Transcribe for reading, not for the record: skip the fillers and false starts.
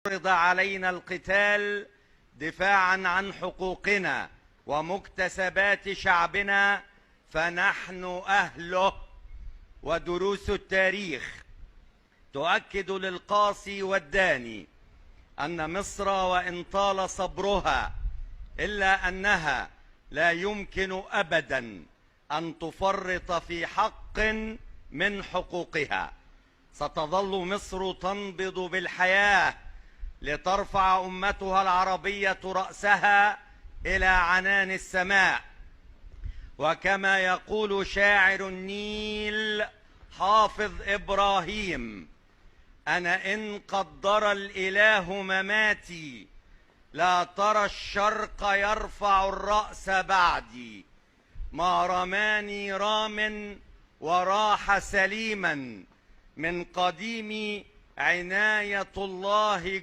فرض علينا القتال دفاعا عن حقوقنا ومكتسبات شعبنا فنحن أهله. ودروس التاريخ تؤكد للقاصي والداني أن مصر وإن طال صبرها إلا أنها لا يمكن أبدا أن تفرط في حق من حقوقها. ستظل مصر تنبض بالحياة لترفع أمتها العربية رأسها إلى عنان السماء. وكما يقول شاعر النيل حافظ إبراهيم: أنا إن قدر الإله مماتي لا ترى الشرق يرفع الرأس بعدي، ما رماني رام وراح سليما من قديم عناية الله